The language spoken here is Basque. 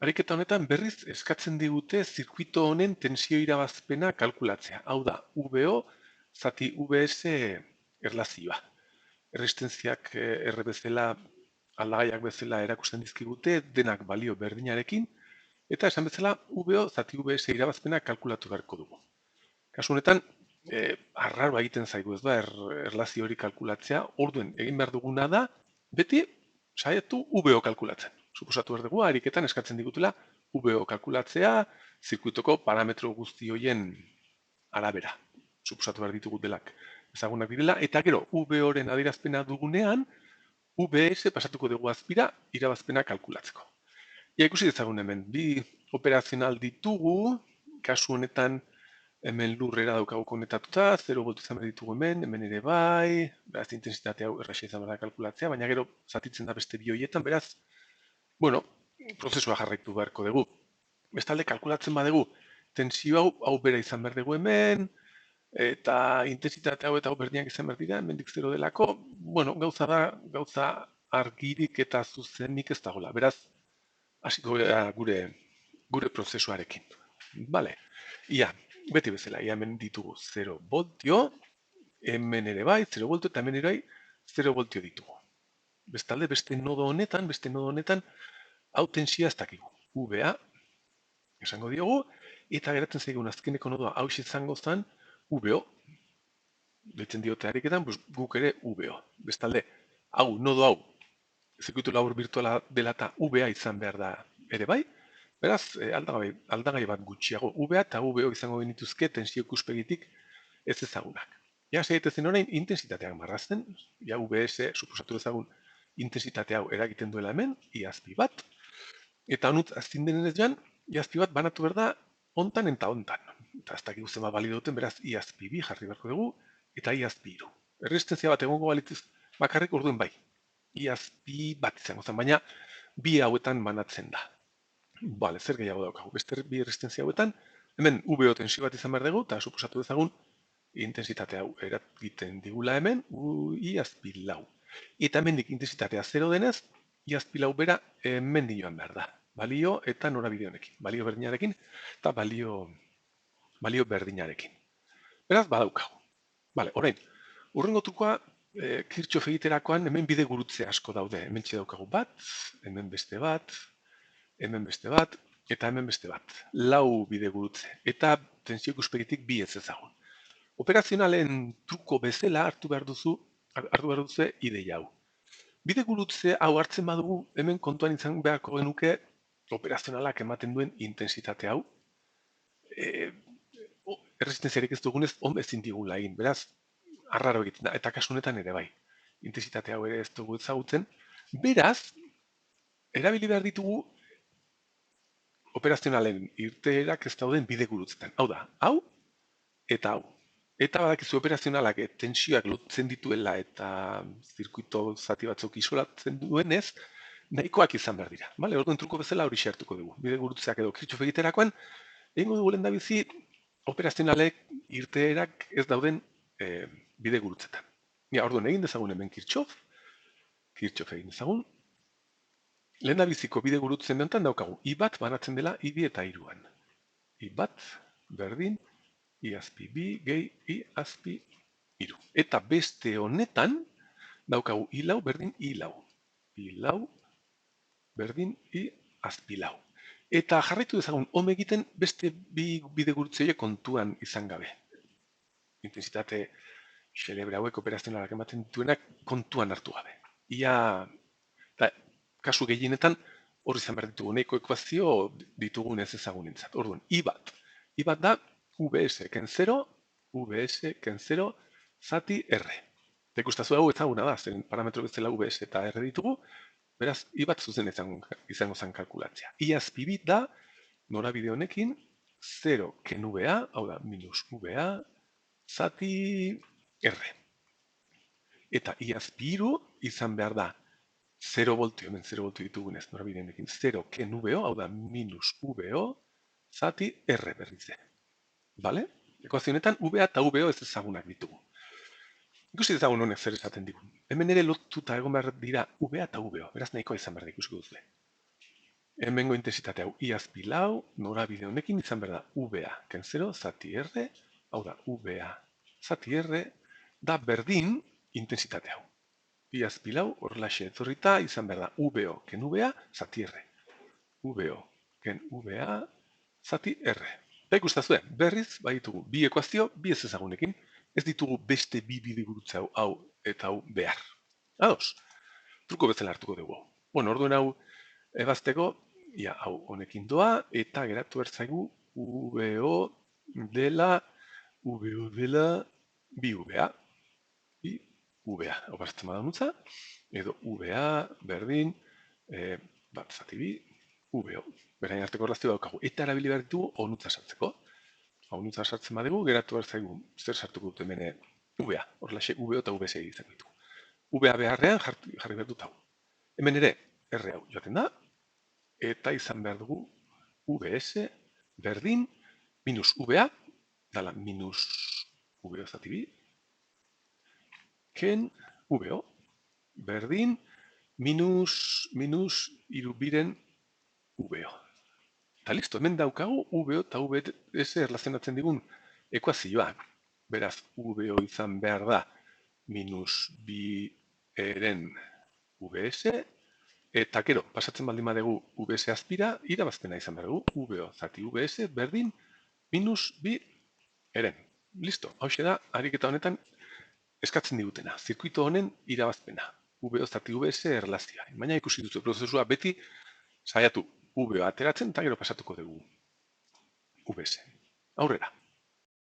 Ariketa honetan berriz eskatzen digute zirkuito honen tensio irabazpena kalkulatzea. Hau da, VO zati VS erlazioa. Errestentziak erre bezala, aldagaiak bezala erakusten dizkigute, denak balio berdinarekin, eta esan bezala VO zati VS irabazpena kalkulatu beharko dugu. Kasu honetan, arraroa egiten zaigu ez da, erlazio hori kalkulatzea, orduen egin behar duguna da, beti saiatu VO kalkulatzen. Suposatu behar dugu, ariketan eskatzen digutela VO kalkulatzea, zirkuitoko parametro guzti hoien arabera. Suposatu behar ditugu delak ezagunak direla, eta gero, VO-ren adierazpena dugunean, VS pasatuko dugu azpira, irabazpena kalkulatzeko. Ia ikusi dezagun hemen, bi operazional ditugu, kasu honetan hemen lurrera daukagu konektatuta, 0 voltu izan behar ditugu hemen ere bai, beraz intensitate hau erraxa izan behar da kalkulatzea, baina gero zatitzen da beste bi horietan, beraz, bueno, prozesua jarraitu beharko dugu. Bestalde kalkulatzen badegu, tensio hau bera izan behar dugu hemen, eta intensitate hau eta hau berdinak izan behar dira, hemendik 0 delako, bueno, gauza argirik eta zuzenik ez dagoela. Beraz, hasiko gara gure prozesuarekin. Bale, ia, beti bezala, ia hemen ditugu 0 voltio, hemen ere bai, 0 voltio, eta hemen ere bai, 0 voltio ditugu. Bestalde, beste nodo honetan, hau tensioa ez dakigu. VA, esango diogu, eta geratzen zaigun azkeneko nodoa hau izango zen VO. Deitzen diote ariketan, guk ere VO. Bestalde, nodo hau, zirkuitu labur virtuala dela eta VA izan behar da ere bai, beraz, aldagai bat gutxiago VA eta VO izango genituzke tensio ikuspegitik ez ezagunak. Ja, seitezen orain, intensitateak marrazten, ja, VS, suposatu ezagun, intensitate hau eragiten duela hemen, iazpi bat, eta honut aztin denez joan, iazpi bat banatu behar da hontan eta hontan. Eta ez dakik zenbat balio duten, beraz, iazpi bi jarri beharko dugu, eta iazpi iru. Erresistentzia bat egongo balituz bakarrik orduen bai. Iazpi bat izango zen, baina bi hauetan banatzen da. Bale, zer gehiago daukagu. Beste bi erresistentzia hauetan, hemen VO tensio bat izan behar dugu, eta suposatu dezagun, intensitate hau eragiten digula hemen, iazpi lau. Eta hemendik intensitatea 0 denez, iazpi lau bera hemendik joan behar da. Balio eta norabide honekin. Balio berdinarekin eta balio berdinarekin. Beraz, badaukagu. Bale, orain, urrengo trukoa, Kirchhoff egiterakoan hemen bide gurutze asko daude. Hemen daukagu bat, hemen beste bat, hemen beste bat, eta hemen beste bat. Lau bide gurutze. Eta tensio ikuspegitik bi ez ezagun. Operazionalen truko bezala hartu behar duzu ideia hau. Bide gurutze hau hartzen badugu, hemen kontuan izan beharko genuke operazionalak ematen duen intensitate hau. Erresistentziarik ez dugunez, ezin digula egin. Beraz, arraro egiten da, eta kasu honetan ere bai. Intensitate hau ere ez dugu ezagutzen. Beraz, erabili behar ditugu operazionalen irteerak ez dauden bide gurutzetan. Hau da, hau eta hau. Eta badakizu operazionalak tensioak lotzen dituela eta zirkuito zati batzuk isolatzen duenez, nahikoak izan behar dira. Bale, orduan truko bezala hori xertuko dugu. Bide gurutzeak edo Kirchhoff egiterakoan, egingo dugu lehendabizi operazionalek irteerak ez dauden bide gurutzetan. Ja, orduan egin dezagun hemen Kirchhoff egin dezagun. Lehendabiziko bide gurutzen honetan daukagu, I bat banatzen dela I2 eta I2an. I bat, berdin, iazpi bi, gehi, iazpi iru. Eta beste honetan, daukagu I lau, berdin, I lau. I lau, berdin, iazpi lau. Eta jarraitu dezagun, home egiten beste bi bide gurutzeile kontuan izan gabe. Intensitate xelebre hauek operazionalak ematen dituenak kontuan hartu gabe. Ia, eta kasu gehienetan, hor izan behar ditugu, nahiko ekuazio ditugun ez ezagunentzat. Orduan, I bat da, VS ken 0, VS ken 0, zati R. Eta ikustazu hau ezaguna da, zen parametro bezala VS eta R ditugu, beraz, I bat zuzen izango zen kalkulatzea. Iazpi bit da, norabide honekin, 0 ken VA, hau da, minus VA, zati R. Eta iazpi iru izan behar da, 0 voltio, hemen 0 voltio ditugunez, norabide honekin, 0 ken VO, hau da, minus VO, zati R berriz. Bale? Ekuazionetan, VA eta VO ez ezagunak ditugu. Ikusi ezagun honek zer esaten digun. Hemen ere lotuta egon behar dira VA eta VO. Beraz nahikoa izan behar da ikusiko duzue. Hemengo intensitate hau I azpi lau, norabide honekin izan behar da VA ken 0 zati R, hau da VA zati R, da berdin intensitate hau. I azpi lau horrelaxe etorrita izan behar da VO ken VA zati R. VO ken VA zati R. Da ikustazue, berriz baditugu bi ekuazio, bi ez ezagunekin, ez ditugu beste bi bidegurutze hau eta hau behar. Ados, truko bezala hartuko dugu. Bueno, orduen hau ebazteko, ia hau honekin doa, eta geratu bertzaigu VO dela bi VA. Bi VA, hau bazatzen badaunutza, edo VA berdin, bat zati bi, VO. Berain arteko erlazio daukagu. Eta erabili behar ditugu onutza sartzeko. Onutza sartzen badugu, geratu bertzaigu zer sartuko dut hemen VA. Horrelaxe VO eta VS izango ditugu. VA beharrean jarri behar dut hau. Hemen ere, R hau joaten da, eta izan behar dugu VS berdin minus VA, dala minus VO zati bi, ken VO berdin minus irubiren VO. Eta listo, hemen daukagu VO eta VS erlazionatzen digun ekuazioa. Beraz, VO izan behar da minus bi eren VS, eta gero, pasatzen baldin badegu VS azpira, irabazpena izan behar dugu, VO zati VS berdin minus bi eren. Listo, hau da, ariketa honetan eskatzen digutena, zirkuito honen irabazpena, VO zati VS erlazioa. Baina ikusi duzu prozesua beti saiatu VO ateratzen eta gero pasatuko dugu VS. Aurrera.